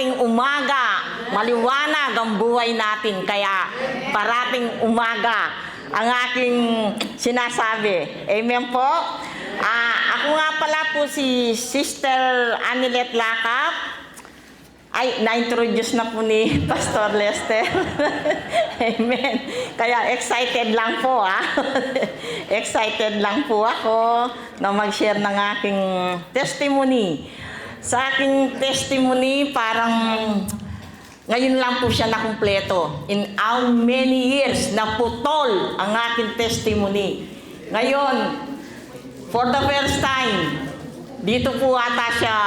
parating umaga, maliwanag ang buhay natin. Kaya parating umaga ang aking sinasabi. Amen po? Ako nga pala po si Sister Anilet Lakap. Ay, na-introduce na po ni Pastor Lester. Amen. Kaya excited lang po, Excited lang po ako na mag-share ng aking testimony. Sa aking testimony, parang ngayon lang po siya nakumpleto. In how many years na putol ang aking testimony. Ngayon, for the first time, dito po ata siya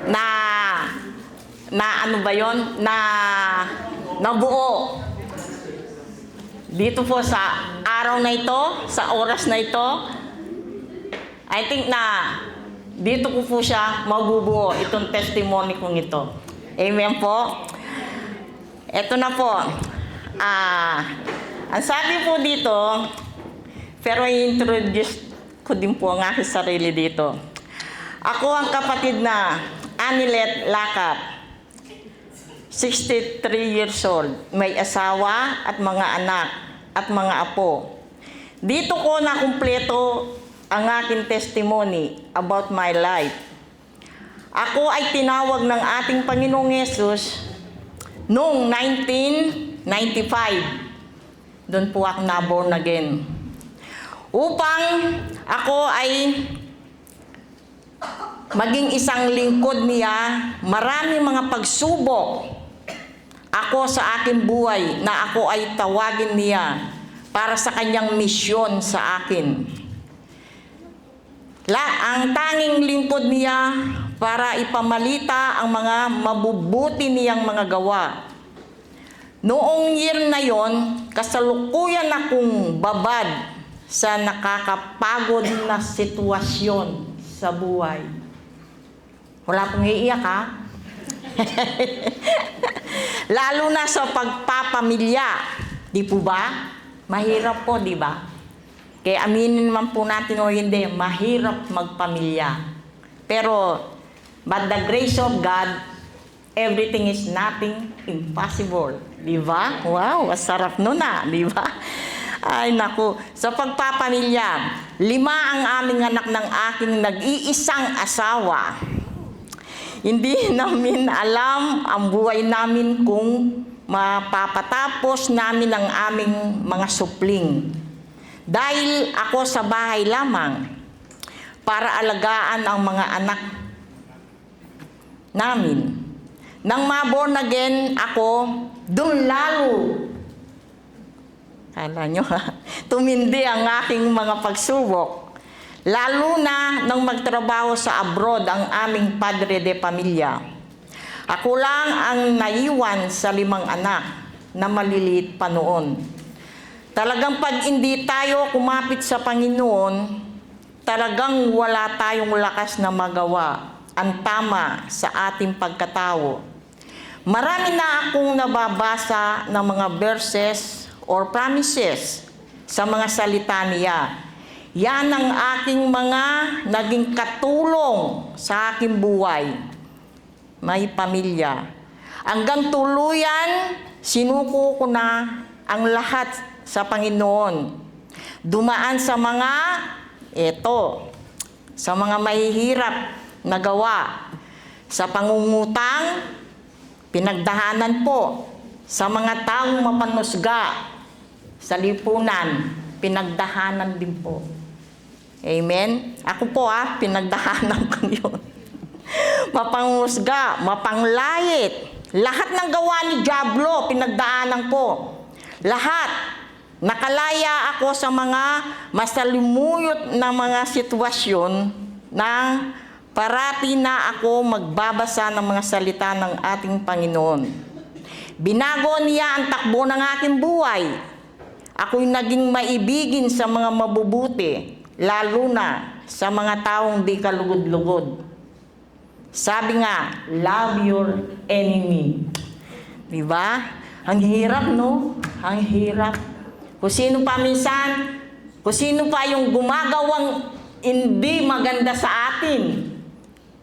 na ano ba yon? Nabuo. Dito po sa araw na ito, sa oras na ito, I think na dito po siya mabubuo itong testimony kong ito. Amen po. Ito na po. Ang sabi po dito, pero i-introduce ko din po ang aking sarili dito. Ako ang kapatid na Anilet Lakap. 63 years old, may asawa at mga anak at mga apo. Dito ko nakumpleto ang aking testimony about my life. Ako ay tinawag ng ating Panginoong Yesus noong 1995. Doon po ako na-born again. Upang ako ay maging isang lingkod niya, marami mga pagsubok ako sa aking buhay na ako ay tawagin niya para sa kanyang misyon sa akin. Ang tanging lingkod niya para ipamalita ang mga mabubuti niyang mga gawa. Noong year na yon, kasalukuyan akong babad sa nakakapagod na sitwasyon sa buhay. Wala pong iiyak, Lalo na sa pagpapamilya. Di po ba? Mahirap po, di ba? Kaya aminin naman po natin o hindi, mahirap magpamilya. Pero, but the grace of God, everything is nothing impossible. Di ba? Wow, masarap nun di ba? Ay, naku. Sa pagpapamilya, 5 ang aming anak ng aking nag-iisang asawa. Hindi namin alam ang buhay namin kung mapapatapos namin ang aming mga supling. Dahil ako sa bahay lamang para alagaan ang mga anak namin. Nang ma-born again ako, doon lalo, kala nyo tumindi ang aking mga pagsubok. Lalo na nang magtrabaho sa abroad ang aming padre de pamilya. Ako lang ang naiwan sa 5 anak na maliliit pa noon. Talagang pag hindi tayo kumapit sa Panginoon, talagang wala tayong lakas na magawa ang tama sa ating pagkatao. Marami na akong nababasa ng mga verses or promises sa mga salita niya. Yan ang aking mga naging katulong sa aking buhay. May pamilya. Hanggang tuluyan, sinuko ko na ang lahat sa Panginoon. Dumaan sa mga, sa mga mahihirap na gawa. Sa pangungutang, pinagdahanan po. Sa mga taong mapanusga, sa lipunan, pinagdahanan din po. Amen? Ako po pinagdahanan ko yun. Mapangusga, mapanglayit. Lahat ng gawa ni Diablo, pinagdaanan ko. Lahat. Nakalaya ako sa mga masalimuyot na mga sitwasyon na parati na ako magbabasa ng mga salita ng ating Panginoon. Binago niya ang takbo ng aking buhay. Ako'y naging maibigin sa mga mabubuti, lalo na sa mga taong di kalugod-lugod. Sabi nga, love your enemy. Diba? Ang hirap, no? Ang hirap. Kung sino pa minsan, kung sino pa yung gumagawang hindi maganda sa atin,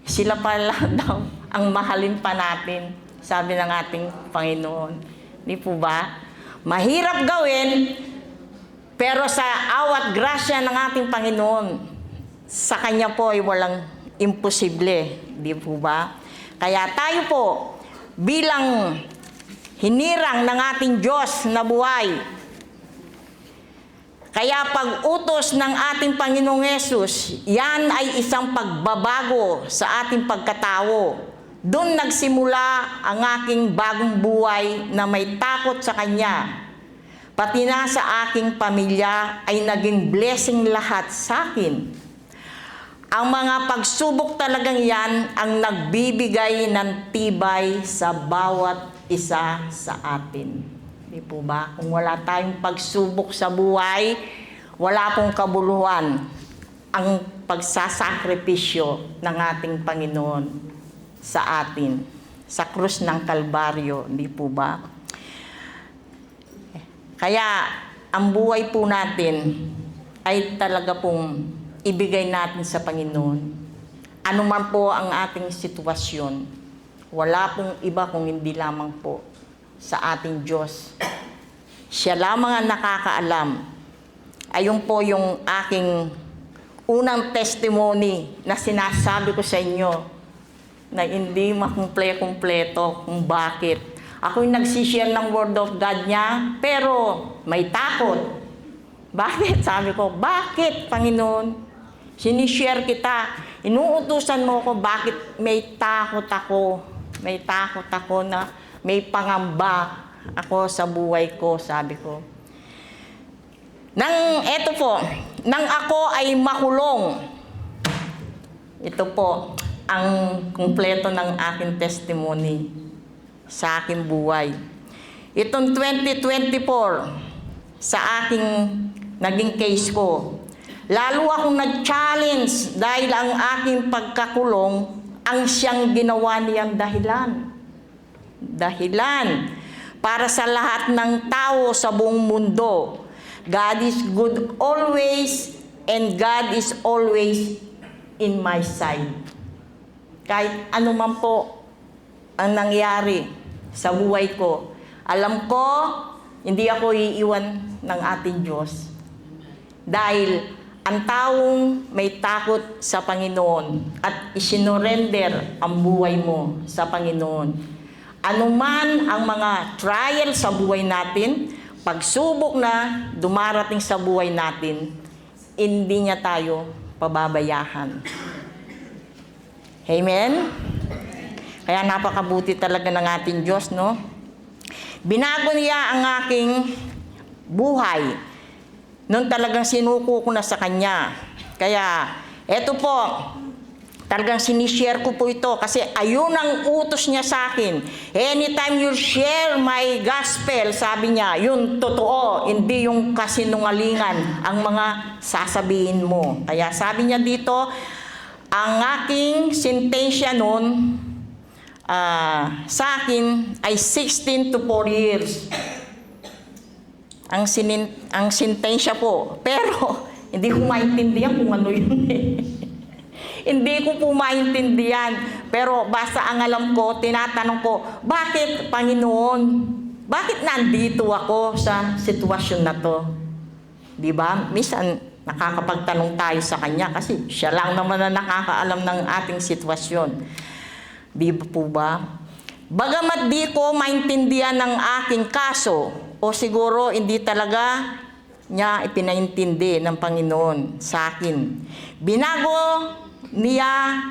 sila pala daw ang mahalin pa natin. sabi ng ating Panginoon. Di po ba? Mahirap gawin, pero sa awat grasya ng ating Panginoon, sa Kanya po ay walang imposible. Di po ba? Kaya tayo po, bilang hinirang ng ating Diyos na buhay, kaya pag-utos ng ating Panginoong Hesus, yan ay isang pagbabago sa ating pagkatao. Doon nagsimula ang aking bagong buhay na may takot sa Kanya. Pati na sa aking pamilya ay naging blessing lahat sa akin. Ang mga pagsubok talagang yan ang nagbibigay ng tibay sa bawat isa sa atin. Di po ba? Kung wala tayong pagsubok sa buhay, wala pong kabuluhan ang pagsasakripisyo ng ating Panginoon sa atin, sa krus ng Kalbaryo. Di po ba? Kaya, ang buhay po natin ay talaga pong ibigay natin sa Panginoon. Ano man po ang ating sitwasyon, wala pong iba kung hindi lamang po sa ating Diyos. Siya lamang ang nakakaalam. Ayun po yung aking unang testimony na sinasabi ko sa inyo na hindi makumple-kumpleto kung bakit. Ako'y nagsishare ng Word of God niya, pero may takot. Bakit? Sabi ko, bakit, Panginoon? Sinishare kita. Inuutusan mo ko, bakit may takot ako? May takot ako na may pangamba ako sa buhay ko, sabi ko. Eto po, nang ako ay makulong. Ito po, ang kumpleto ng aking testimony sa aking buhay. Itong 2024, sa aking naging case ko, lalo akong nag-challenge dahil ang aking pagkakulong ang siyang ginawa niyang dahilan. Dahilan para sa lahat ng tao sa buong mundo. God is good always and God is always in my side. Kahit ano man po ang nangyari sa buhay ko, alam ko, hindi ako iiwan ng ating Diyos. Dahil ang taong may takot sa Panginoon at isinorender ang buhay mo sa Panginoon. Anuman ang mga trial sa buhay natin, pagsubok na dumarating sa buhay natin, hindi niya tayo pababayahan. Amen? Kaya napakabuti talaga ng ating Diyos, no? Binago niya ang aking buhay nung talagang sinuko ko na sa Kanya. Kaya, eto po, talagang sinishare ko po ito kasi ayun ang utos niya sa akin. Anytime you share my gospel, sabi niya, yun totoo, hindi yung kasinungalingan ang mga sasabihin mo. Kaya sabi niya dito, ang aking sentensya nun sa akin ay 16 to 4 years. Ang sentensya po. Pero, hindi ko maintindihan kung ano yun eh. Hindi ko po maintindihan. Pero, basta ang alam ko, tinatanong ko, bakit, Panginoon? Bakit nandito ako sa sitwasyon na to? Diba? Minsan, nakakapagtanong tayo sa Kanya kasi siya lang naman na nakakaalam ng ating sitwasyon. Di po ba? Bagamat di ko maintindihan ng aking kaso, o siguro hindi talaga niya ipinaintindi ng Panginoon sa akin. Binago niya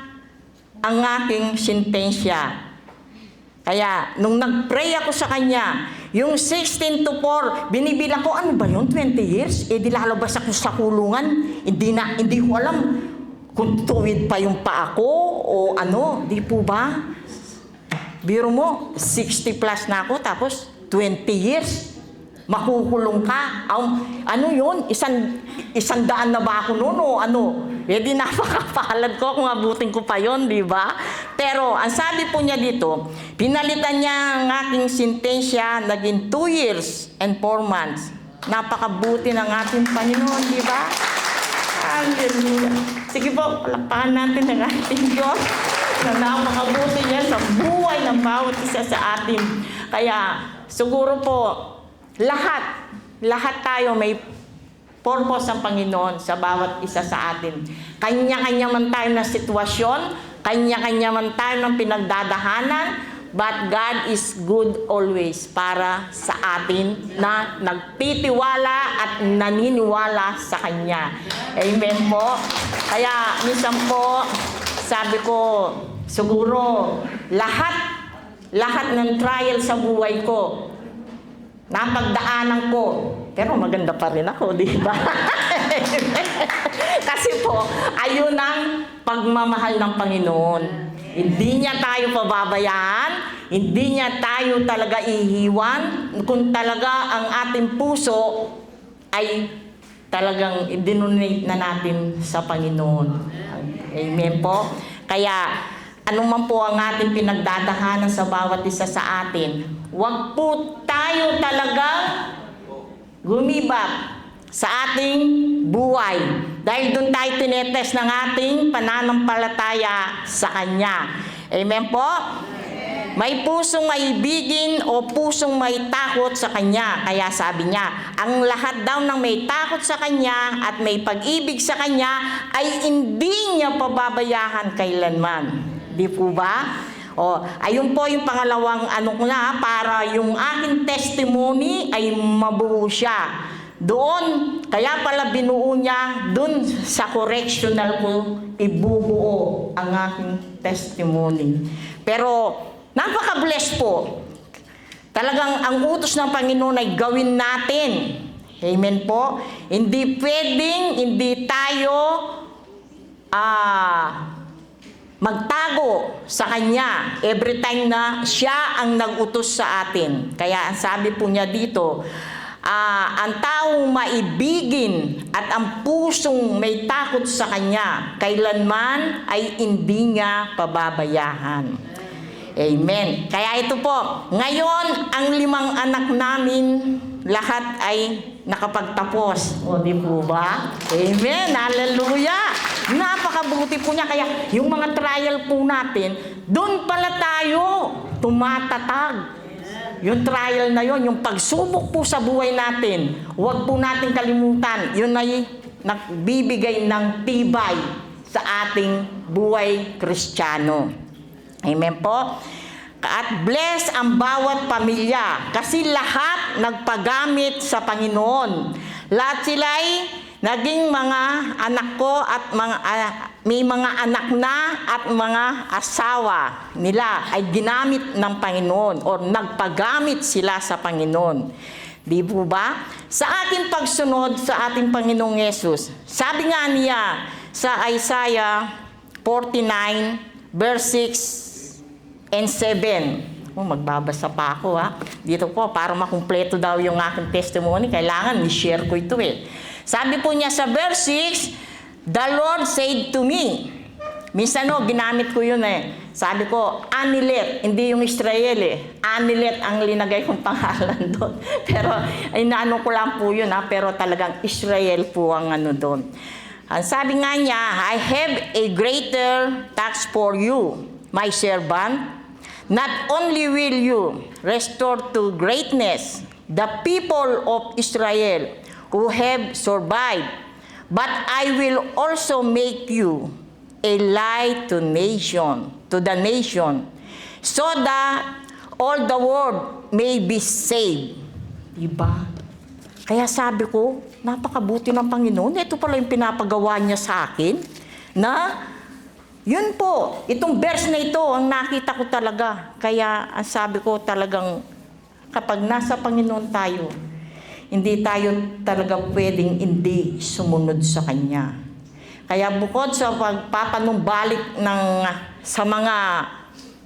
ang aking sentensya. Kaya, nung nag-pray ako sa Kanya, yung 16 to 4, binibilang ko, ano ba yun, 20 years? Di lalabas ako sa kulungan. Hindi ko alam kung tuwid pa yung pa ako o ano, di po ba? Biro mo, 60 plus na ako, tapos 20 years. Makukulong ka. Ano yun? Isang daan na ba ako noon o ano? Di napakapalad ko kung abutin ko pa yun, di ba? Pero, ang sabi po niya dito, pinalitan niya ang aking sentensya, naging 2 years and 4 months. Napakabuti ng ating Panginoon, di ba? Hallelujah. Sige po, palakpakan natin ang ating Diyos. na napakabuti niya sa buhay ng bawat isa sa atin. Kaya siguro po, lahat tayo may purpose ang Panginoon sa bawat isa sa atin. Kanya-kanya man tayo na sitwasyon, kanya-kanya man tayo ng pinagdadahanan, but God is good always para sa atin na nagtitiwala at naniniwala sa Kanya. Amen po. Kaya minsan po, sabi ko, siguro lahat ng trial sa buhay ko, napagdaanan ko, pero maganda pa rin ako, di ba? Kasi po, ayun ang pagmamahal ng Panginoon. Hindi niya tayo pababayaan, hindi niya tayo talaga ihiwan, kung talaga ang ating puso ay talagang idinonate na natin sa Panginoon. Amen po. Kaya, anuman po ang ating pinagdadahanan sa bawat isa sa atin, huwag po tayo talagang gumibap sa ating buhay. Dahil doon tayo tinetest ng ating pananampalataya sa Kanya. Amen po? May pusong maibigin o pusong may takot sa Kanya. Kaya sabi niya, ang lahat daw ng may takot sa Kanya at may pag-ibig sa Kanya ay hindi niya pababayahan kailanman. Di po ba? O, ayun po yung pangalawang para yung aking testimony ay mabuo siya. Doon, kaya pala binuo niya, doon sa correctional ko, ibubuo ang aking testimony. Pero, napaka-bless po. Talagang ang utos ng Panginoon ay gawin natin. Amen po? Hindi pwedeng, hindi tayo magtago sa Kanya every time na siya ang nag-utos sa atin. Kaya ang sabi po niya dito, ang taong maibigin at ang pusong may takot sa Kanya, kailanman ay hindi niya pababayahan. Amen. Kaya ito po, ngayon ang 5 anak namin, lahat ay nakapagtapos. O, di po ba? Amen. Hallelujah. Napakabuti po niya. Kaya yung mga trial po natin, doon pala tayo tumatatag. Yung trial na yon, yung pagsubok po sa buhay natin, huwag po natin kalimutan, yun ay nagbibigay ng tibay sa ating buhay Kristiyano. Amen po? At bless ang bawat pamilya kasi lahat nagpagamit sa Panginoon. Lahat sila'y naging mga anak ko at may mga anak na at mga asawa nila ay ginamit ng Panginoon o nagpagamit sila sa Panginoon. Di po ba? Sa ating pagsunod sa ating Panginoong Yesus, sabi nga niya sa Isaiah 49 verse 6 and 7. Magbabasa pa ako dito po, para makumpleto daw yung aking testimony, kailangan i-share ko ito Sabi po niya sa verse 6, the Lord said to me, minsan ginamit ko yun Sabi ko, Anilet, hindi yung Israel Anilet ang linagay kong pangalan doon. Pero, inaano ko lang po yun pero talagang Israel po ang doon. Ang sabi nga niya, I have a greater task for you, my servant. Not only will you restore to greatness the people of Israel who have survived, but I will also make you a light to the nation, so that all the world may be saved. Diba? Kaya sabi ko, napakabuti ng Panginoon. Ito pala yung pinapagawa niya sa akin, na yun po, itong verse na ito, ang nakita ko talaga. Kaya ang sabi ko talagang, kapag nasa Panginoon tayo, hindi tayo talaga pwedeng hindi sumunod sa Kanya. Kaya bukod sa pagpapanumbalik sa mga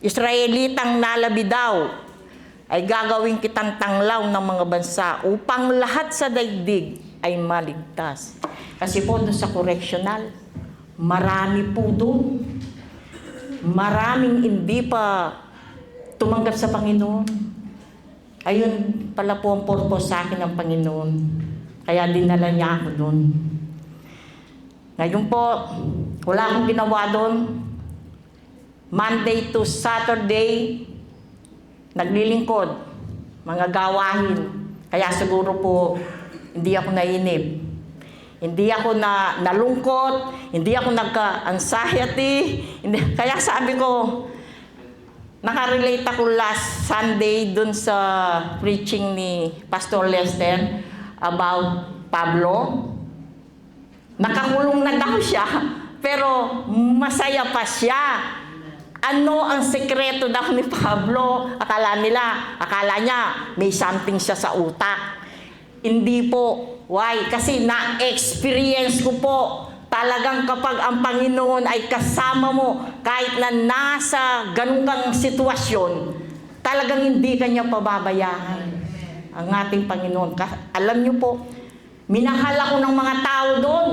Israelitang nalabi daw, ay gagawin kitang tanglaw ng mga bansa upang lahat sa daigdig ay maligtas. Kasi po doon sa correctional, marami po doon. Maraming hindi pa tumanggap sa Panginoon. Ayun pala po ang purpose sa akin ng Panginoon. Kaya dinala niya ako doon. Ngayon po, wala akong ginawa doon. Monday to Saturday, naglilingkod, mga gawain. Kaya siguro po, hindi ako nainip. Hindi ako nalungkot, hindi ako nagka-anxiety. Kaya sabi ko, nakarelate ako last Sunday dun sa preaching ni Pastor Lester about Pablo. Nakakulong na daw siya, pero masaya pa siya. Ano ang sekreto daw ni Pablo? Akala niya may something siya sa utak. Hindi po. Why? Kasi na-experience ko po. Talagang kapag ang Panginoon ay kasama mo, kahit na nasa ganun kang sitwasyon, talagang hindi kanya pababayaan ang ating Panginoon. Alam niyo po, minahal ako ng mga tao doon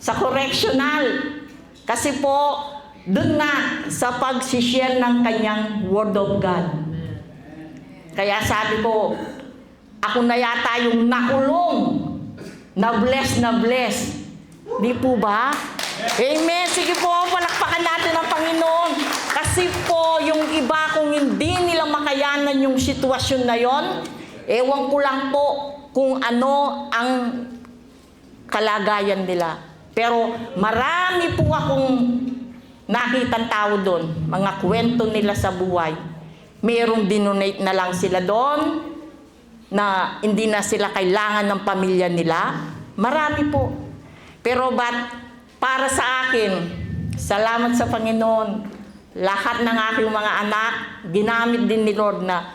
sa correctional. Kasi po, doon na sa pag-share ng kanyang Word of God. Kaya sabi ko, ako na yata yung nakulong, na bless. Di po ba? Amen. Sige po, palakpakan natin ang Panginoon. Kasi po, yung iba kung hindi nila makayanan yung sitwasyon na yon, ewan ko lang po kung ano ang kalagayan nila. Pero marami po akong nakitang tao doon, mga kwento nila sa buhay. Mayroong dinonate na lang sila doon, na hindi na sila kailangan ng pamilya nila. Marami po. Pero para sa akin, salamat sa Panginoon, lahat ng aking mga anak, ginamit din ni Lord na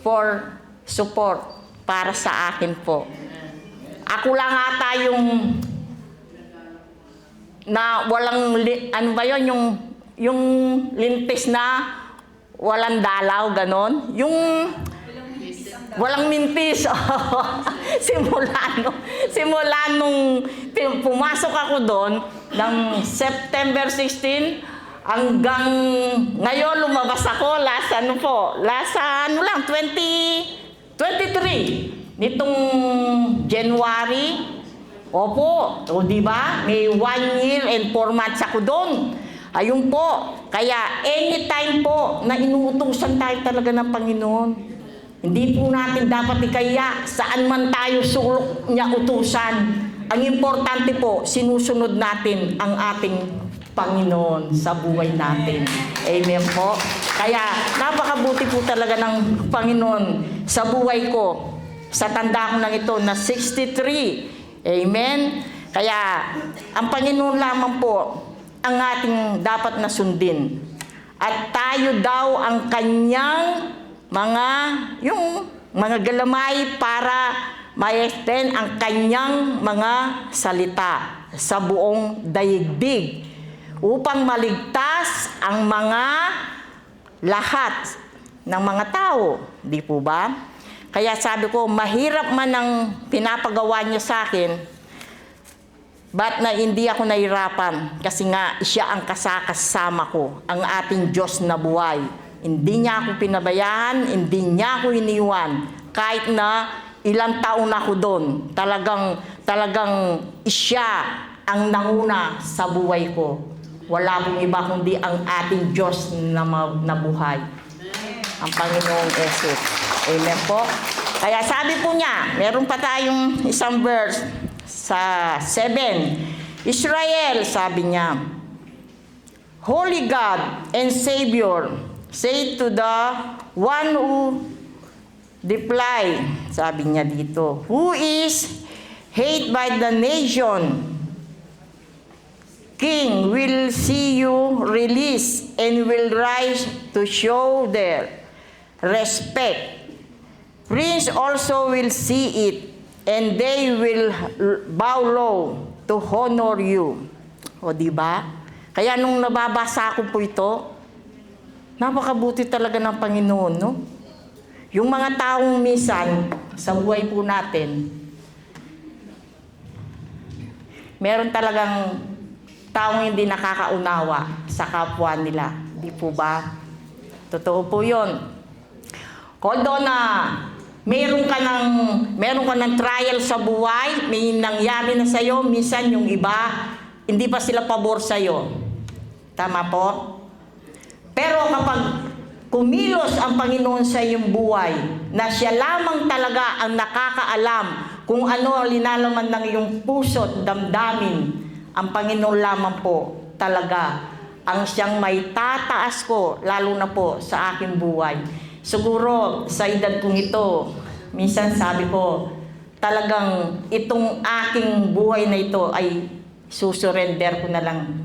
for support para sa akin po. Ako lang ata yung na walang, ano ba yun, yung lintis na walang dalaw, ganon. Yung walang mintis. Simula nung pumasok ako doon, ng September 16, hanggang ngayon lumabas ako, last 2023, nitong January. Opo, o diba? May 1 year and 4 months ako doon. Ayun po. Kaya anytime po na inuutusan tayo talaga ng Panginoon, hindi po natin dapat ikaya saan man tayo sulok niya utusan. Ang importante po, sinusunod natin ang ating Panginoon sa buhay natin. Amen po. Kaya napakabuti po talaga ng Panginoon sa buhay ko. Sa tanda ko lang ito na 63. Amen? Kaya, ang Panginoon lamang po ang ating dapat na sundin. At tayo daw ang kanyang yung mga galamay para ma-extend ang kanyang mga salita sa buong daigdig upang maligtas ang mga lahat ng mga tao. Di po ba? Kaya sabi ko, mahirap man ang pinapagawa niya sa akin, ba't na hindi ako nahirapan? Kasi nga, siya ang kasakasama ko, ang ating Diyos na buhay. Hindi niya ako pinabayaan, hindi niya ako iniwan. Kahit na ilang taon ako doon, talagang siya ang nanguna sa buhay ko. Wala pong iba kundi ang ating Diyos na buhay. Ang Panginoong Jesus. Amen po. Kaya sabi po niya, meron pa tayong isang verse sa 7. Israel, sabi niya, Holy God and Savior, say to the one who deploy, sabi niya dito, who is hated by the nation, King will see you released and will rise to show their respect. Prince also will see it, and they will bow low to honor you. O diba? Kaya nung nababasa ko po ito, napakabuti talaga ng Panginoon, no? Yung mga taong minsan sa buhay po natin, meron talagang taong hindi nakakaunawa sa kapwa nila. Di po ba? Totoo po yun. Although na meron ka ng trial sa buhay, may nangyari na sa'yo, minsan yung iba, hindi pa sila pabor sa'yo. Tama po? Pero kapag kumilos ang Panginoon sa iyong buhay, na siya lamang talaga ang nakakaalam kung ano linalaman ng iyong puso at damdamin, ang Panginoon lamang po talaga ang siyang may tataas ko, lalo na po sa aking buhay. Siguro sa edad kong ito, minsan sabi ko, talagang itong aking buhay na ito ay susurrender ko na lang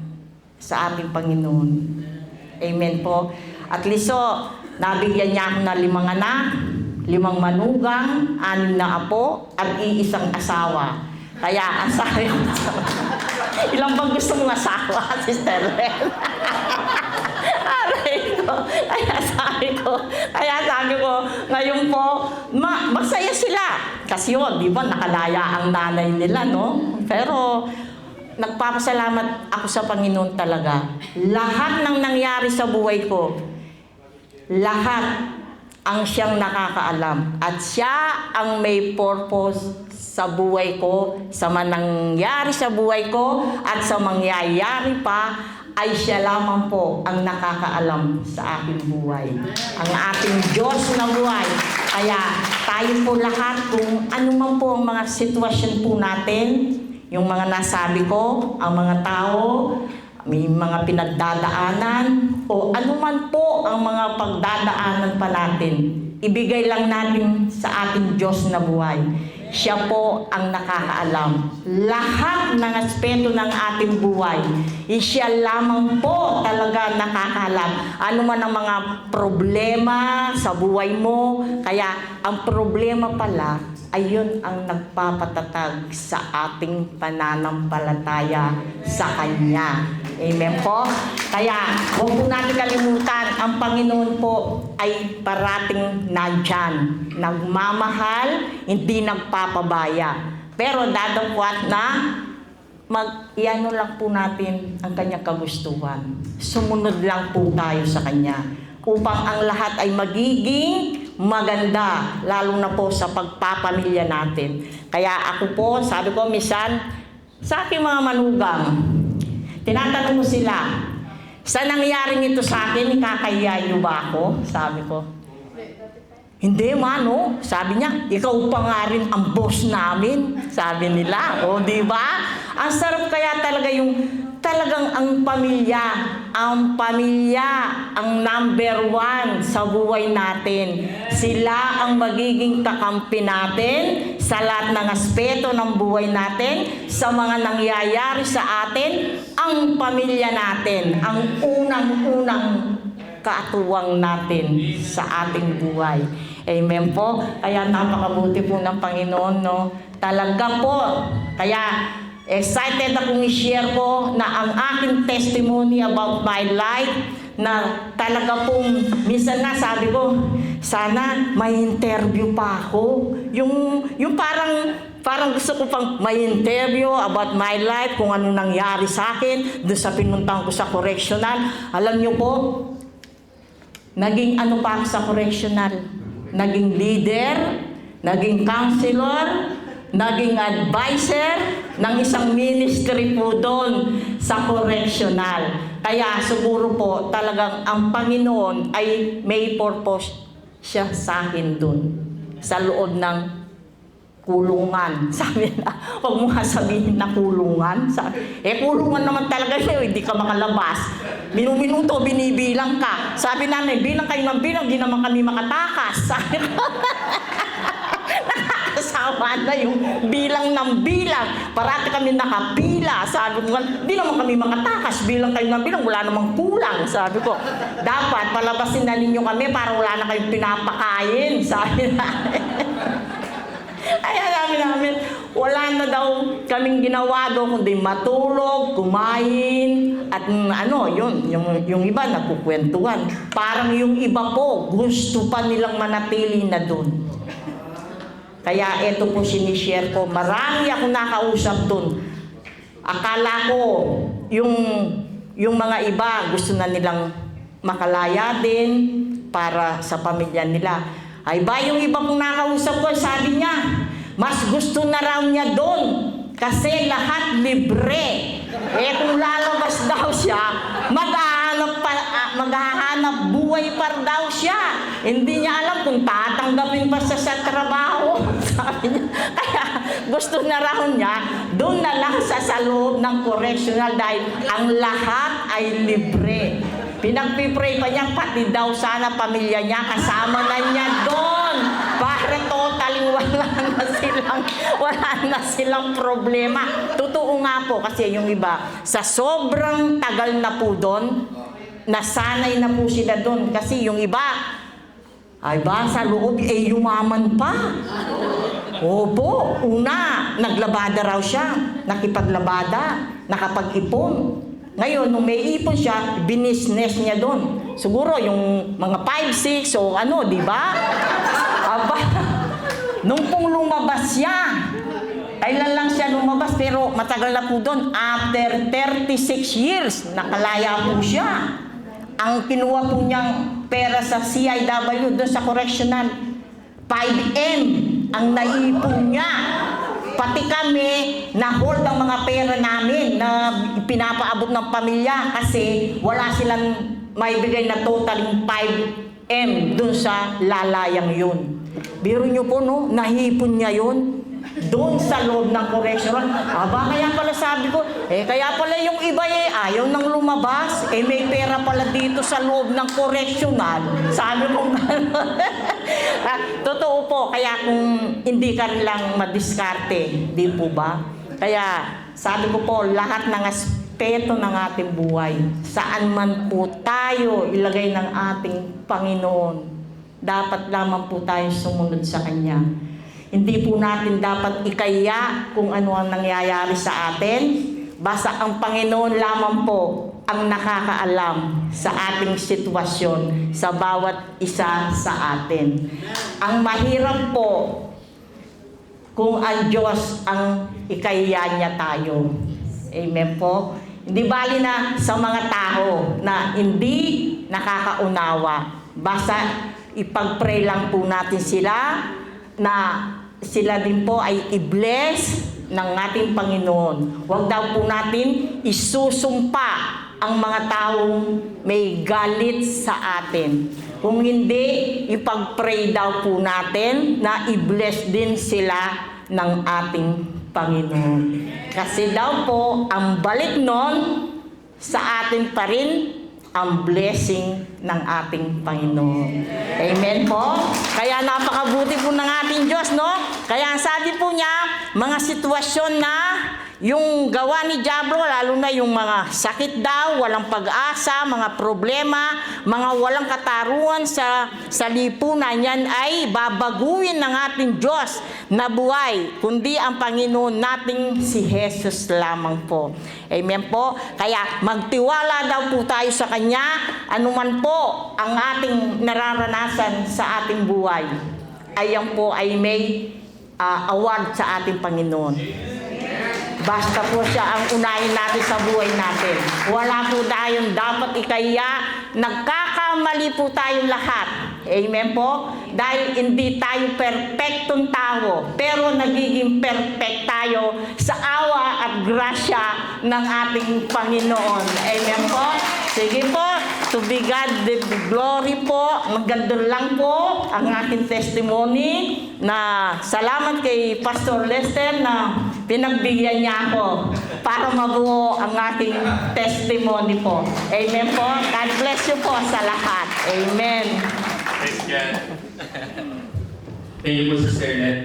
sa ating Panginoon. Amen po. At least nabigyan niya ako ng 5 anak, 5 manugang, 6 na apo, at iisang asawa. Kaya ang sabi ko, ilang bang gusto mong asawa, Sister Len? Kaya sabi ko, ngayon po, masaya sila. Kasi di ba, nakalaya ang nanay nila, no? Pero, nagpapasalamat ako sa Panginoon talaga. Lahat ng nangyari sa buhay ko, lahat ang siyang nakakaalam. At siya ang may purpose sa buhay ko, sa manangyari sa buhay ko, at sa mangyayari pa, ay siya lamang po ang nakakaalam sa aking buhay. Ang ating Diyos na buhay. Kaya tayo po lahat, kung ano man po ang mga sitwasyon po natin, yung mga nasabi ko, ang mga tao, may mga pinagdadaanan, o anuman po ang mga pagdadaanan pa natin, ibigay lang natin sa ating Diyos na buhay. Siya po ang nakakaalam. Lahat ng aspeto ng ating buhay, siya lamang po talaga nakakaalam. Ano man ang mga problema sa buhay mo, kaya ang problema pala, ayun ang nagpapatatag sa ating pananampalataya sa Kanya. Amen po? Kaya, huwag po natin kalimutan, ang Panginoon po ay parating nandyan. Nagmamahal, hindi nagpapabaya. Pero dadagwat na iano lang po natin ang Kanyang kagustuhan. Sumunod lang po tayo sa Kanya upang ang lahat ay magiging maganda, lalo na po sa pagpapamilya natin. Kaya ako po, sabi ko minsan, sa aking mga manugang, tinatanong mo sila, sa nangyaring ito sa akin, ikakahiya niyo ba ako? Sabi ko, hindi mano. Sabi niya, ikaw pa nga rin ang boss namin. Sabi nila, o di ba? Ang sarap kaya talaga yung talagang ang pamilya ang number 1 sa buhay natin. Sila ang magiging kakampi natin sa lahat ng aspeto ng buhay natin, sa mga nangyayari sa atin. Ang pamilya natin, ang unang-unang kaatuwang natin sa ating buhay. Amen po? Kaya napakabuti po ng Panginoon, no? Talaga po. Kaya excited akong i-share ko na ang aking testimony about my life, na talaga pong minsan na sabi ko, sana may interview pa ako. Yung parang gusto ko pang may interview about my life, kung ano nangyari sa akin, doon sa pinuntahan ko sa correctional. Alam niyo po, naging ano pa ako sa correctional? Naging leader, naging counselor, naging advisor ng isang ministry po doon sa correctional. Kaya siguro po talagang ang Panginoon ay may purpose siya sa akin doon, sa loob ng kulungan. Sabi na, huwag mo nga sabihin na kulungan. Kulungan naman talaga yun, hindi ka makalabas. Minuto, binibilang ka. Sabi namin, bilang kayo ng bilang, di naman kami makatakas. Sabi ko, nakakasawa na yung bilang ng bilang. Parati kami nakapila. Sabi ko, di naman kami makatakas. Bilang kayo ng bilang, wala namang kulang. Sabi ko, dapat palabasin na ninyo kami para wala na kayong pinapakain. Sabi namin. Kaya sabi namin, wala na daw kaming ginawa doon, kundi matulog, kumain, at yung iba nagkukwentuhan. Parang yung iba po, gusto pa nilang manatili na doon. Kaya ito po sinishare ko, marami akong nakausap doon. Akala ko, yung mga iba, gusto na nilang makalaya din para sa pamilya nila. Ay ba, yung iba kong nakausap ko, sabi niya, mas gusto na raw niya doon kasi lahat libre. Kung lalabas daw siya, maghahanap pa maghahanap buhay pa daw siya. Hindi niya alam kung tatanggapin pa siya sa trabaho. Sabi niya. Kaya gusto na raw niya, doon na lang sa loob ng correctional dahil ang lahat ay libre. Pinagpipray pa niya, pati daw sana pamilya niya, kasama na niya doon. Para totally wala na silang problema. Totoo nga po, kasi yung iba, sa sobrang tagal na po doon, nasanay na po sila doon. Kasi yung iba, ay ba, sa loob, yumaman pa. Opo, una, naglabada raw siya. Nakipaglabada, nakapag-ipon. Ngayon, nung may ipon siya, binisnes niya doon. Siguro yung mga 5, 6 o ano, di ba? Aba, nung pong lumabas siya, kailan lang siya lumabas, pero matagal na po doon. After 36 years, nakalaya po siya. Ang kinuha po niyang pera sa CIW, doon sa correctional, 5M ang naipon niya. Pati kami, na-hold ang mga pera namin na pinapaabot ng pamilya kasi wala silang maibigay na totaling 5M dun sa lalayang yun. Biro nyo po, no? Nahipon niya yun doon sa loob ng correctional. Aba, kaya pala sabi ko, kaya pala yung iba ayaw nang lumabas. May pera pala dito sa loob ng correctional. Sabi ko, totoo po, kaya kung hindi ka rin lang madiskarte, di po ba? Kaya sabi ko po, lahat ng aspeto ng ating buhay, saan man po tayo ilagay ng ating Panginoon, dapat lamang po tayo sumunod sa Kanya. Hindi po natin dapat ikaya kung ano ang nangyayari sa atin. Basta ang Panginoon lamang po ang nakakaalam sa ating sitwasyon sa bawat isa sa atin. Ang mahirap po kung ang Diyos ang ikaya niya tayo. Amen po? Hindi bali na sa mga tao na hindi nakakaunawa. Basta ipag-pray lang po natin sila na sila din po ay i-bless ng ating Panginoon. Huwag daw po natin isusumpa ang mga taong may galit sa atin. Kung hindi, ipag-pray daw po natin na i-bless din sila ng ating Panginoon. Kasi daw po, ang balik nun sa atin pa rin ang blessing ng ating Panginoon. Amen po? Kaya napakabuti po ng ating Diyos, no? Kaya sabi po niya, mga sitwasyon na yung gawa ni Diablo, lalo na yung mga sakit daw, walang pag-asa, mga problema, mga walang katarungan sa lipunan, yan ay babaguhin ng ating Diyos na buhay, kundi ang Panginoon nating si Jesus lamang po. Amen po? Kaya magtiwala daw po tayo sa Kanya, anuman po ang ating nararanasan sa ating buhay. Ayan po ay may award sa ating Panginoon. Basta po siya ang unahin natin sa buhay natin. Wala po tayong dapat ikaya. Nagkakamali po tayong lahat. Amen po? Dahil hindi tayo perfectong tao, pero nagiging perfect tayo sa awa at grasya ng ating Panginoon. Amen po? Sige po, to be God the glory po. Maganda lang po ang aking testimony na salamat kay Pastor Lester na pinagbigyan niya ako para mabuo ang aking testimony po. Amen po? God bless you po sa lahat. Amen. Praise God. Thank you po, Sister Net.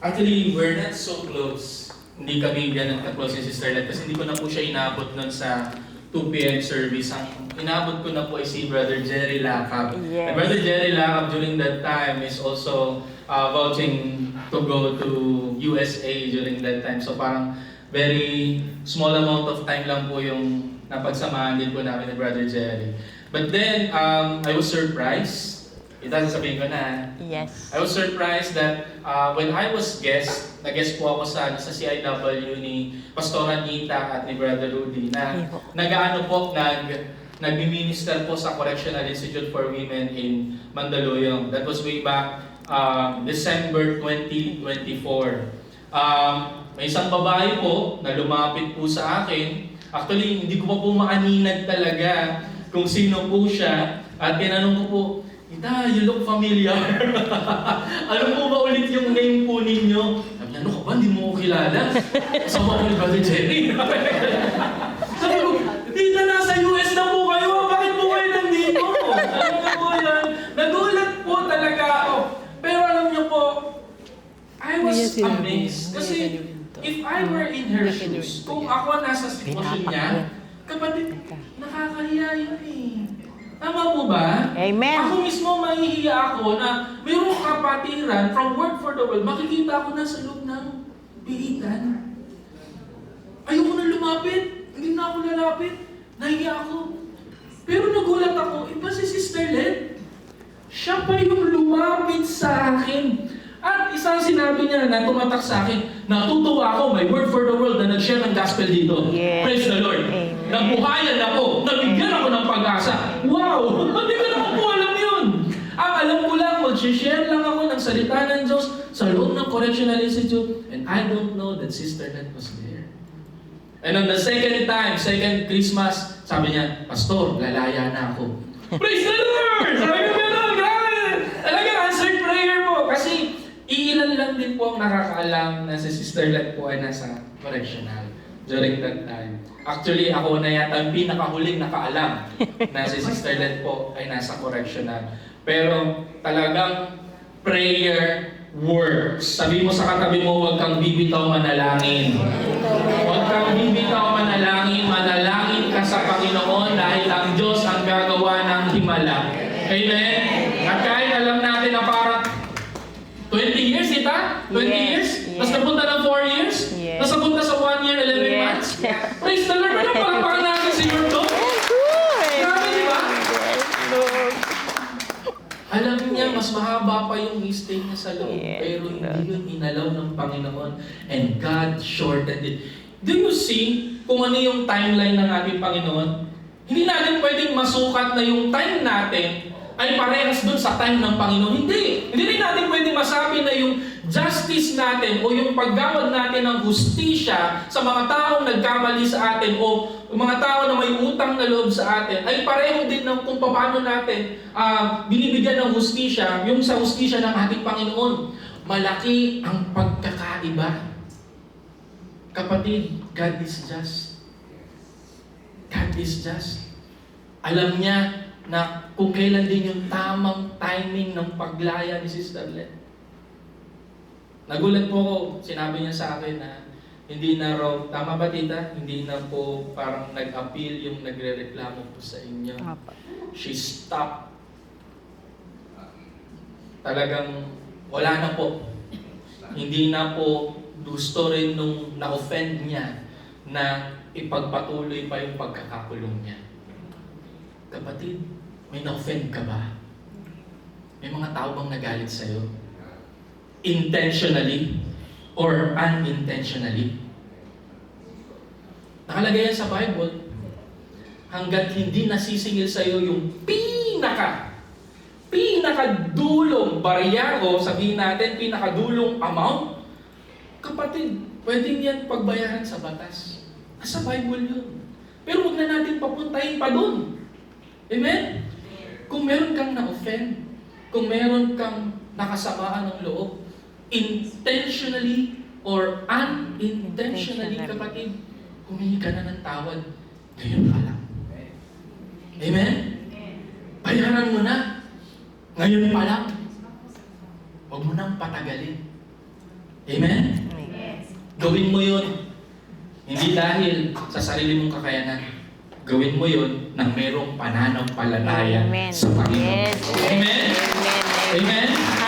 Actually, we're not so close. Hindi kami ganun ka-close ni Sister Net kasi hindi ko na po siya inaabot nun sa 2 p.m. service. Ang inaabot ko na po ay si Brother Jerry Lacab. Yes. And Brother Jerry Lacab during that time is also vouching to go to USA during that time. So parang very small amount of time lang po yung napagsamahan din po namin ni Brother Jerry. But then, I was surprised. Ito sasabihin ko na. Yes. I was surprised that when I was nag-guest po ako sa CIW ni Pastor Anita at ni Brother Rudy na nag-ano po, nag-minister po sa Correctional Institute for Women in Mandaluyong. That was way back December 2024. May isang babae po na lumapit po sa akin Actually, hindi ko pa po maaninag talaga kung sino po siya. At tinanong ko po, Tita, you look familiar. Ano po ba ulit yung name po ninyo? Sabi niya, ano ka ba? Hindi mo ko kilala. Kasama ko ni Brother Jerry. Sabi ko, Tita, nasa US na po kayo. Bakit po kayo nandito? Alam niyo po yan. Nagulat po talaga ako. Pero alam niyo po, I was amazed. Kasi if I were in her shoes, kung ako nasa sitwasyon niya, kapatid, nakakahiya yun eh. Tama po ba? Amen. Ako mismo mahihiya ako na mayroong kapatiran from Word for the World, makikita ko na sa loob ng pilitan. Ayoko na lumapit. Hindi na ako lalapit. Nahiya ako. Pero nagulat ako, iba si Sister Len. Siya pa yung lumapit sa akin. At isang sinabi niya na tumatak sa akin, natutuwa ako, may Word for the World na nag-share ng gospel dito. Yes. Praise the Lord. Amen. Nabuhayan ako, nabigyan ako ng pag-asa. Wow! Hindi ko naman po alam yun. Ang alam ko lang, mag-share lang ako ng salita ng Diyos sa loob ng Correctional Institute, and I don't know that Sister Nat was there. And on the second time, second Christmas, sabi niya, Pastor, lalaya na ako. Praise the Lord! Sabi ko gano'n, grabe! Talagang answered prayer po. Kasi iilan lang din po ang nakakaalam na si Sister Let po ay nasa correctional during that time. Actually, ako na yata ang pinakahuling nakaalam na si Sister Let po ay nasa correctional. Pero talagang prayer works. Sabi mo sa katabi mo, huwag kang bibitaw manalangin. Huwag kang bibitaw manalangin. Manalangin ka sa Panginoon dahil ang Diyos ang gagawa ng himala. Amen? At kahit alam natin na parang 20 years, Tita? 20 years? Tapos napunta ng 4 years? Yes. Tapos napunta sa 1 year, 11 months? Praise the Lord! Ano parang natin si Lord to? Grabe, di ba? Alam niya, mas mahaba pa yung stay niya sa loob. Yes. Pero hindi yun inalaw ng Panginoon. And God shortened it. Do you see kung ano yung timeline ng ating Panginoon? Hindi natin pwedeng masukat na yung time natin ay parehas dun sa time ng Panginoon. Hindi. Hindi rin natin pwedeng masabi na yung justice natin o yung paggawad natin ng hustisya sa mga taong nagkamali sa atin o mga tao na may utang na loob sa atin ay pareho din ng kung paano natin binibigyan ng hustisya, yung sa hustisya ng ating Panginoon. Malaki ang pagkakaiba. Kapatid, God is just. God is just. Alam niya na kung kailan din yung tamang timing ng paglaya ni Sister Len. Nagulat po ako, sinabi niya sa akin na hindi na raw, tama ba Tita? Hindi na po parang nag-appeal yung nagre-reklamo po sa inyo. She stopped. Talagang wala na po. Hindi na po gusto rin nung na-offend niya na ipagpatuloy pa yung pagkakakulong niya. Kapatid, may na-offend ka ba? May mga tao bang nagalit sa'yo? Intentionally or unintentionally? Nakalagay yan sa Bible. Hanggat hindi nasisingil sa'yo yung pinakadulong barya o sabihin natin, pinakadulong amount, kapatid, pwedeng yan pagbayaran sa batas. Nasa Bible yun. Pero huwag na natin papuntahin pa dun. Amen? Kung meron kang na-offend, kung meron kang nakasamaan ng loob, intentionally or unintentionally, kapatid, humingi ka na ng tawad. Ngayon pa lang. Amen? Bayaran mo na. Ngayon pa lang. Huwag mo nang patagalin. Amen? Gawin mo yun. Hindi dahil sa sarili mong kakayanan. Gawin mo yun nang merong pananampalataya sa Panginoon. Yes. Amen? Amen. Amen?